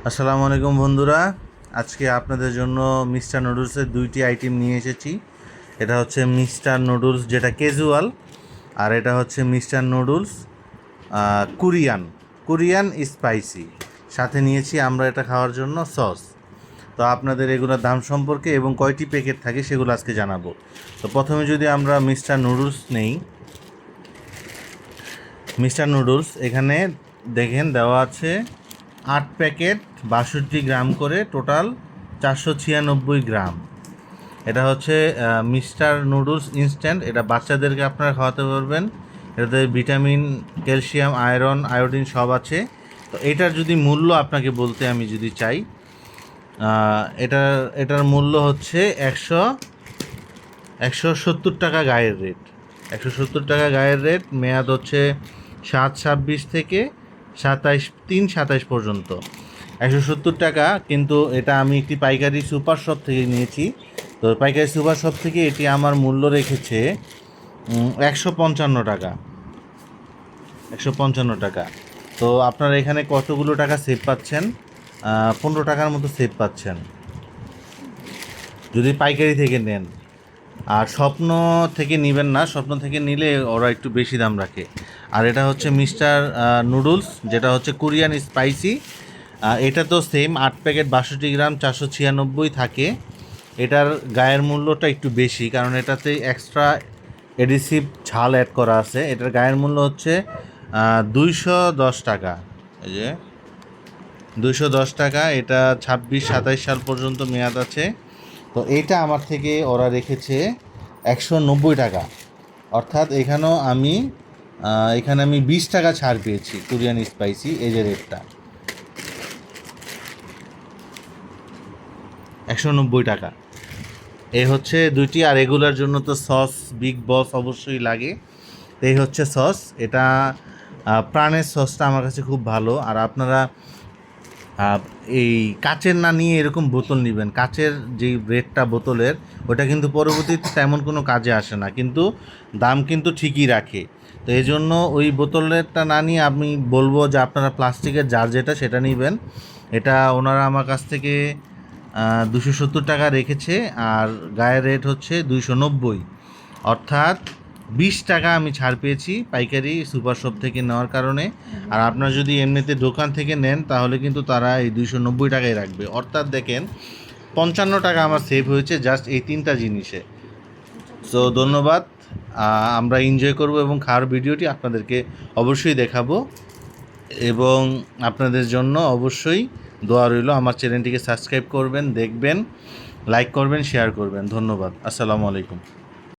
আসসালামু আলাইকুম বন্ধুরা, আজকে আপনাদের জন্য মিস্টার নুডলসের দুইটি আইটেম নিয়ে এসেছি। এটা হচ্ছে মিস্টার নুডলস যেটা ক্যাজুয়াল, আর এটা হচ্ছে mister noodles Korean Korean spicy. সাথে নিয়েছি আমরা এটা খাওয়ার জন্য সস। তো আপনাদের এগুলোর দাম সম্পর্কে এবং কয়টি প্যাকেট থাকে সেগুলো আজকে জানাবো। তো প্রথমে যদি আমরা মিস্টার নুডলস নেই, মিস্টার নুডলস এখানে দেখেন দেওয়া আছে 8 প্যাকেট 62 গ্রাম করে, টোটাল 496 গ্রাম। এটা হচ্ছে মিস্টার নুডলস ইনস্ট্যান্ট। এটা বাচ্চাদেরকে আপনারা খাওয়াতে পারবেন। এটাতে ভিটামিন, ক্যালসিয়াম, আয়রন, আয়োডিন সব আছে। তো এটার যদি মূল্য আপনাকে বলতে আমি যদি চাই, এটার মূল্য হচ্ছে 170 টাকা গায়ের রেট। 170 টাকা গায়ের রেট। মেয়াদ হচ্ছে 7/26 থেকে 27 পর্যন্ত। 170 টাকা, কিন্তু এটা আমি একটি পাইকারি সুপার শপ থেকে নিয়েছি। তো পাইকারি সুপার শপ থেকে এটি আমার মূল্য রেখেছে 155 টাকা। 155 টাকা। তো আপনারা এখানে কতগুলো টাকা সেভ পাচ্ছেন? 15 টাকার মতো সেভ পাচ্ছেন যদি পাইকারি থেকে নেন। আর স্বপ্ন থেকে নেবেন না, স্বপ্ন থেকে নিলে ওরা একটু বেশি দাম রাখে। আর এটা হচ্ছে মিস্টার নুডলস, যেটা হচ্ছে কোরিয়ান স্পাইসি। এটা তো সেম 8 প্যাকেট 62 গ্রাম 496 থাকে। এটার গায়ের মূল্যটা একটু বেশি, কারণ এটাতে এক্সট্রা এডিসিভ ঝাল অ্যাড করা আছে। এটার গায়ের মূল্য হচ্ছে 210 টাকা। এই যে 210 টাকা। এটা 26-27 সাল পর্যন্ত মেয়াদ আছে। তো এইটা আমার থেকে ওরা রেখেছে 190 টাকা। অর্থাৎ এখানে আমি 20 টাকা ছাড় পেয়েছি কোরিয়ান স্পাইসি। এই যে রেটটা 190 টাকা। এই হচ্ছে দুইটি। আর এগুলোর জন্য তো সস বিগ বস অবশ্যই লাগে। এই হচ্ছে সস। এটা প্রাণের সসটা আমার কাছে খুব ভালো। আর আপনারা এই কাচের না নিয়ে এরকম বোতল নেবেন। কাচের যেই রেটটা বোতলের, ওটা কিন্তু পরবর্তীতে তেমন কোনো কাজে আসে না, কিন্তু দাম কিন্তু ঠিকই রাখে। তো এই জন্য ওই বোতলেরটা না নিয়ে আমি বলবো যে আপনারা প্লাস্টিকের জার যেটা সেটা নেবেন। এটা ওনারা আমার কাছ থেকে 270 টাকা রেখেছে, আর গায়ের রেট হচ্ছে 290। অর্থাৎ 20 টাকা আমি ছাড় পেয়েছি পাইকারি সুপার শপ থেকে নেওয়ার কারণে। আর আপনারা যদি এমনিতে দোকান থেকে নেন তাহলে কিন্তু তারা এই 290 টাকাই রাখবে। অর্থাৎ দেখেন 55 টাকা আমার সেভ হয়েছে জাস্ট এই 3টা জিনিসে। সো ধন্যবাদ। আমরা এনজয় করব এবং খাওয়ার ভিডিওটি আপনাদেরকে অবশ্যই দেখাবো, এবং আপনাদের জন্য অবশ্যই দোয়া রইল। আমার চ্যানেলটিকে সাবস্ক্রাইব করবেন, দেখবেন, লাইক করবেন, শেয়ার করবেন। ধন্যবাদ। আসসালামু আলাইকুম।